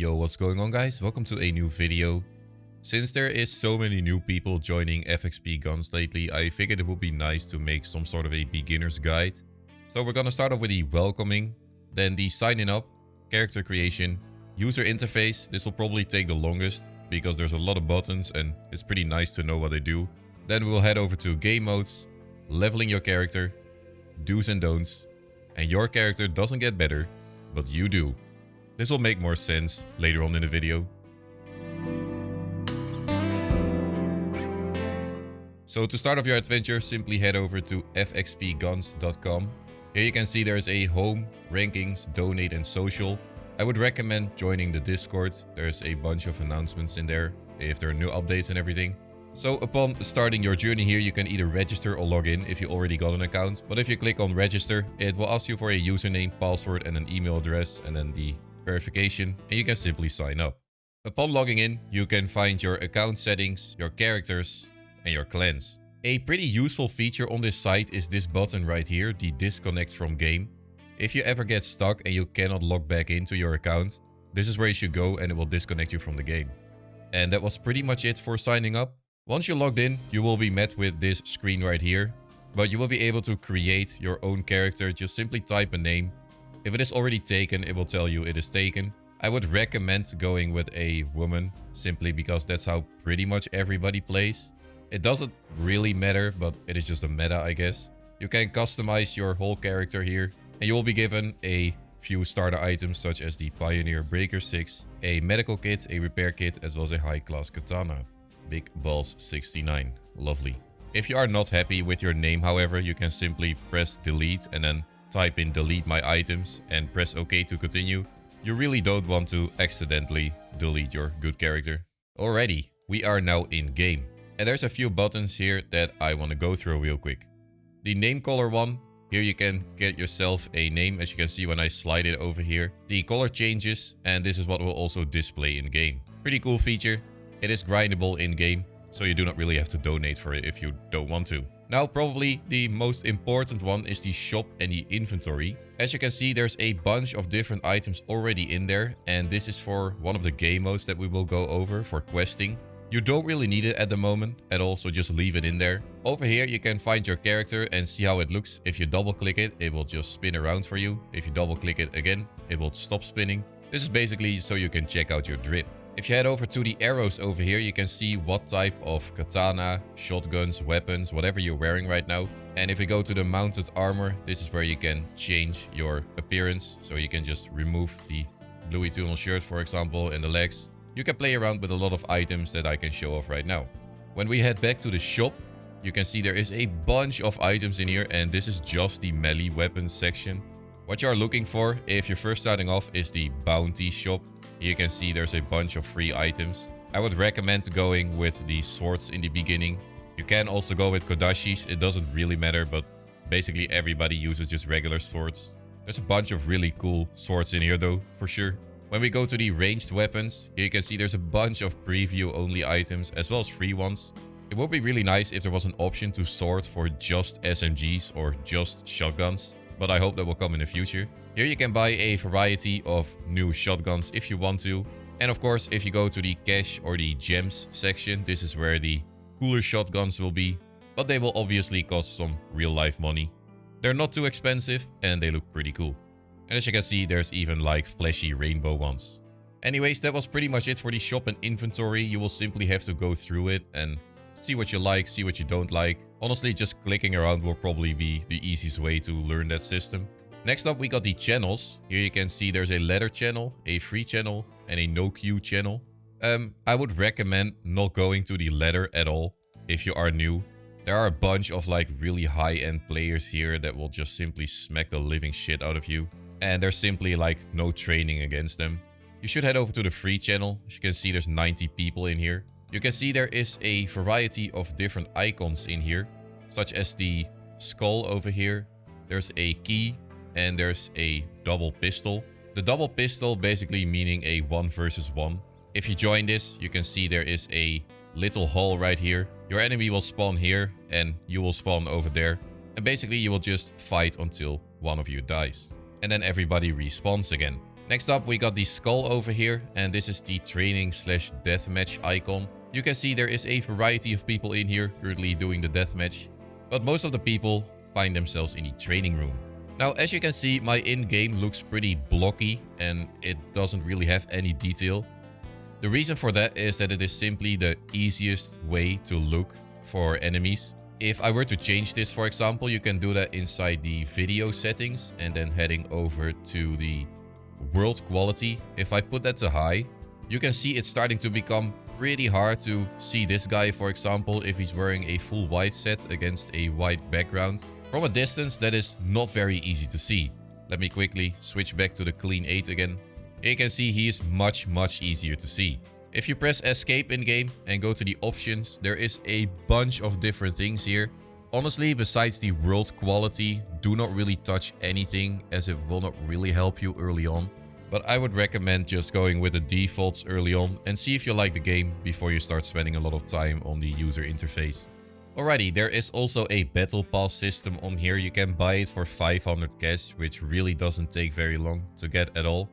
Yo, what's going on guys? Welcome to a new video. Since there is so many new people joining FXP Guns lately, I figured it would be nice to make some sort of a beginner's guide. So we're gonna start off with the welcoming, then the signing up, character creation, user interface. This will probably take the longest because there's a lot of buttons and it's pretty nice to know what they do. Then we'll head over to game modes, leveling your character, do's and don'ts, and your character doesn't get better, but you do. This will make more sense later on in the video. So to start off your adventure, simply head over to fxpguns.com. Here you can see there's a home, rankings, donate and social. I would recommend joining the Discord. There's a bunch of announcements in there if there are new updates and everything. So upon starting your journey here, you can either register or log in if you already got an account. But if you click on register, it will ask you for a username, password and an email address and then the verification, and you can simply sign up. Upon logging in, you can find your account settings, your characters and your clans. A pretty useful feature on this site is this button right here, the disconnect from game. If you ever get stuck and you cannot log back into your account, this is where you should go and it will disconnect you from the game. And that was pretty much it for signing up. Once you're logged in, you will be met with this screen right here, but you will be able to create your own character. Just simply type a name. If it is already taken, it will tell you it is taken. I would recommend going with a woman, simply because that's how pretty much everybody plays. It doesn't really matter, but it is just a meta, I guess. You can customize your whole character here, and you will be given a few starter items such as the Pioneer Breaker 6, a medical kit, a repair kit, as well as a high-class katana. Big Balls 69. Lovely. If you are not happy with your name, however, you can simply press delete and then type in delete my items and press OK to continue. You really don't want to accidentally delete your good character. Alrighty, we are now in game. And there's a few buttons here that I want to go through real quick. The name color one, here you can get yourself a name, as you can see when I slide it over here. The color changes and this is what will also display in game. Pretty cool feature. It is grindable in game, so you do not really have to donate for it if you don't want to. Now probably the most important one is the shop and the inventory. As you can see, there's a bunch of different items already in there, and this is for one of the game modes that we will go over for questing. You don't really need it at the moment at all, so just leave it in there. Over here you can find your character and see how it looks. If you double click it, it will just spin around for you. If you double click it again, it will stop spinning. This is basically so you can check out your drip. If you head over to the arrows over here, you can see what type of katana, shotguns, weapons, whatever you're wearing right now. And if we go to the mounted armor, this is where you can change your appearance. So you can just remove the Louis Vuitton shirt, for example, and the legs. You can play around with a lot of items that I can show off right now. When we head back to the shop, you can see there is a bunch of items in here, and this is just the melee weapons section. What you are looking for, if you're first starting off, is the bounty shop. You can see there's a bunch of free items. I would recommend going with the swords in the beginning. You can also go with kodashis. It doesn't really matter, but basically everybody uses just regular swords. There's a bunch of really cool swords in here though, for sure. When we go to the ranged weapons, here you can see there's a bunch of preview only items as well as free ones. It would be really nice if there was an option to sort for just SMGs or just shotguns, but I hope that will come in the future. Here you can buy a variety of new shotguns if you want to. And of course, if you go to the cash or the gems section, this is where the cooler shotguns will be. But they will obviously cost some real life money. They're not too expensive and they look pretty cool. And as you can see, there's even like flashy rainbow ones. Anyways, that was pretty much it for the shop and inventory. You will simply have to go through it and see what you like, see what you don't like. Honestly, just clicking around will probably be the easiest way to learn that system. Next up, we got the channels. Here you can see there's a ladder channel, a free channel, and a no queue channel. I would recommend not going to the ladder at all if you are new. There are a bunch of like really high-end players here that will just simply smack the living shit out of you. And there's simply like no training against them. You should head over to the free channel. As you can see, there's 90 people in here. You can see there is a variety of different icons in here, such as the skull over here. There's a key. And there's a double pistol. The double pistol basically meaning a 1 versus 1. If you join this, you can see there is a little hole right here. Your enemy will spawn here and you will spawn over there. And basically you will just fight until one of you dies. And then everybody respawns again. Next up, we got the skull over here, and this is the training slash deathmatch icon. You can see there is a variety of people in here currently doing the deathmatch, but most of the people find themselves in the training room. Now, as you can see, my in-game looks pretty blocky and it doesn't really have any detail. The reason for that is that it is simply the easiest way to look for enemies. If I were to change this, for example, you can do that inside the video settings and then heading over to the world quality. If I put that to high, you can see it's starting to become pretty hard to see this guy, for example, if he's wearing a full white set against a white background. From a distance, that is not very easy to see. Let me quickly switch back to the clean 8 again. You can see he is much easier to see. If you press escape in game and go to the options, there is a bunch of different things here. Honestly, besides the world quality, do not really touch anything as it will not really help you early on. But I would recommend just going with the defaults early on and see if you like the game before you start spending a lot of time on the user interface. Alrighty, there is also a battle pass system on here. You can buy it for 500 cash, which really doesn't take very long to get at all.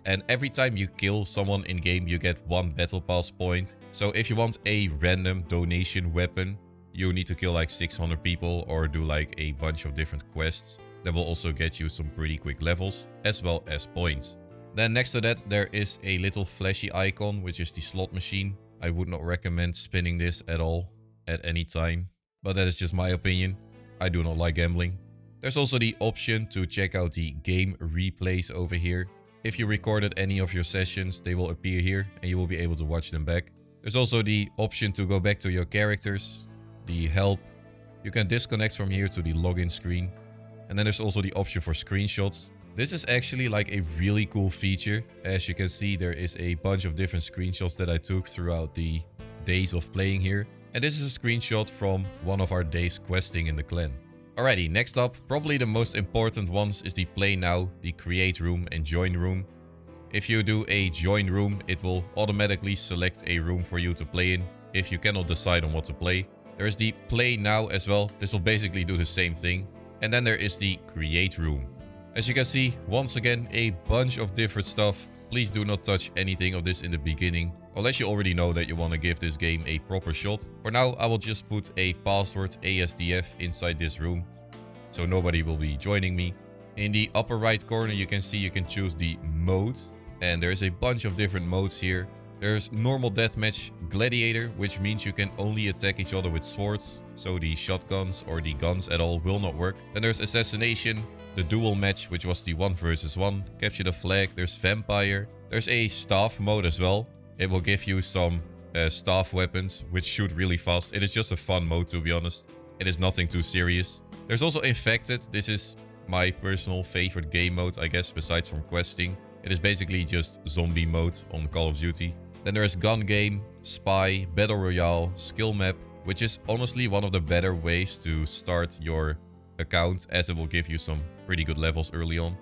And every time you kill someone in game, you get 1 battle pass point. So if you want a random donation weapon, you need to kill like 600 people or do like a bunch of different quests. That will also get you some pretty quick levels as well as points. Then next to that, there is a little flashy icon, which is the slot machine. I would not recommend spinning this at all at any time, but that is just my opinion. I do not like gambling. There's also the option to check out the game replays over here. If you recorded any of your sessions, they will appear here and you will be able to watch them back. There's also the option to go back to your characters, the help. You can disconnect from here to the login screen. And then there's also the option for screenshots. This is actually like a really cool feature. As you can see, there is a bunch of different screenshots that I took throughout the days of playing here. And this is a screenshot from one of our days questing in the clan. Alrighty, next up, probably the most important ones is the play now, the create room and join room. If you do a join room, it will automatically select a room for you to play in if you cannot decide on what to play. There is the play now as well. This will basically do the same thing. And then there is the create room. As you can see, once again, a bunch of different stuff. Please do not touch anything of this in the beginning, unless you already know that you want to give this game a proper shot. For now, I will just put a password ASDF inside this room, so nobody will be joining me. In the upper right corner, you can see you can choose the mode, and there is a bunch of different modes here. There's normal deathmatch, gladiator, which means you can only attack each other with swords, so the shotguns or the guns at all will not work. Then there's assassination, the duel match, which was the 1 versus 1, capture the flag. There's vampire. There's a staff mode as well. It will give you some staff weapons, which shoot really fast. It is just a fun mode, to be honest. It is nothing too serious. There's also infected. This is my personal favorite game mode, I guess, besides from questing. It is basically just zombie mode on Call of Duty. Then there is gun game, spy, battle royale, skill map, which is honestly one of the better ways to start your account, as it will give you some pretty good levels early on.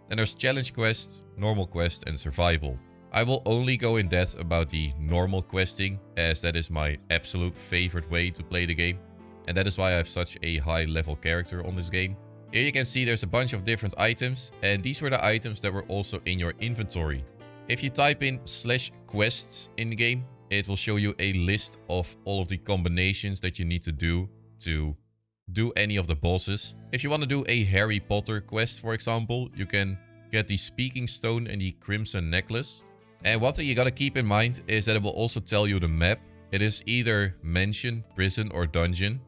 Then there's challenge quest, normal quest, and survival. I will only go in depth about the normal questing, as that is my absolute favorite way to play the game. And that is why I have such a high level character on this game. Here you can see there's a bunch of different items, and these were the items that were also in your inventory. If you type in /quests in the game, it will show you a list of all of the combinations that you need to do any of the bosses. If you want to do a Harry Potter quest, for example, you can get the Speaking Stone and the Crimson Necklace. And one thing you gotta keep in mind is that it will also tell you the map. It is either mansion, prison, or dungeon,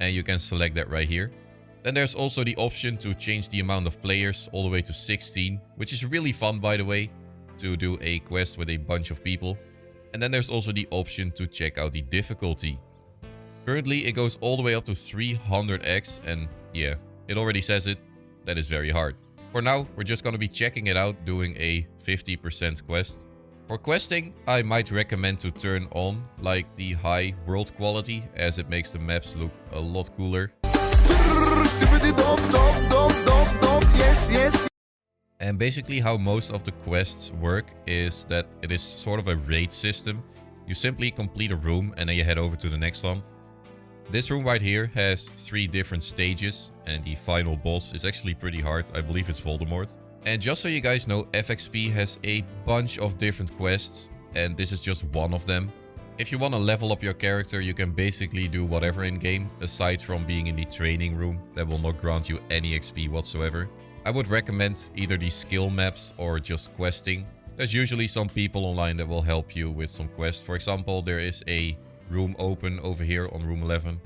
and you can select that right here. Then there's also the option to change the amount of players all the way to 16, which is really fun, by the way, to do a quest with a bunch of people. And then there's also the option to check out the difficulty. Currently, it goes all the way up to 300x, and yeah, it already says it. That is very hard. For now, we're just gonna be checking it out, doing a 50% quest. For questing, I might recommend to turn on like the high world quality, as it makes the maps look a lot cooler. And basically how most of the quests work is that it is sort of a raid system. You simply complete a room and then you head over to the next one. This room right here has 3 different stages, and the final boss is actually pretty hard. I believe it's Voldemort. And just so you guys know, FXP has a bunch of different quests, and this is just one of them. If you want to level up your character, you can basically do whatever in-game, aside from being in the training room that will not grant you any XP whatsoever. I would recommend either the skill maps or just questing. There's usually some people online that will help you with some quests. For example, there is a room open over here on room 11.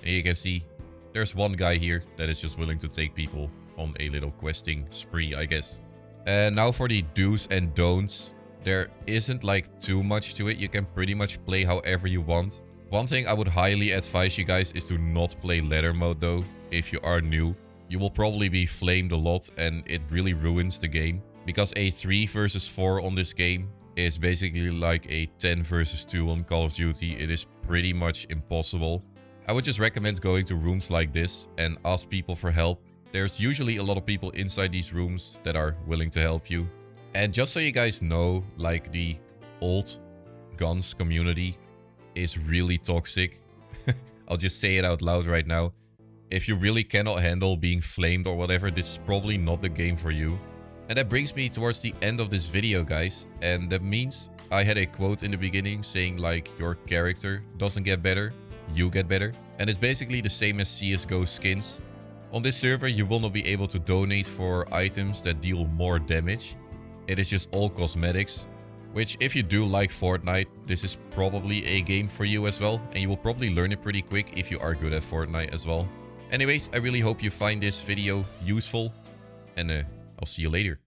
And you can see there's one guy here that is just willing to take people on a little questing spree, I guess. And now for the do's and don'ts. There isn't like too much to it. You can pretty much play however you want. One thing I would highly advise you guys is to not play ladder mode though. If you are new, you will probably be flamed a lot and it really ruins the game. Because a 3 versus 4 on this game is basically like a 10 versus 2 on Call of Duty. It is pretty much impossible. I would just recommend going to rooms like this and ask people for help. There's usually a lot of people inside these rooms that are willing to help you. And just so you guys know, like the old guns community is really toxic. I'll just say it out loud right now. If you really cannot handle being flamed or whatever, this is probably not the game for you. And that brings me towards the end of this video, guys. And that means I had a quote in the beginning saying like, your character doesn't get better, you get better. And it's basically the same as CSGO skins. On this server, you will not be able to donate for items that deal more damage. It is just all cosmetics, which if you do like Fortnite, this is probably a game for you as well. And you will probably learn it pretty quick if you are good at Fortnite as well. Anyways, I really hope you find this video useful, and I'll see you later.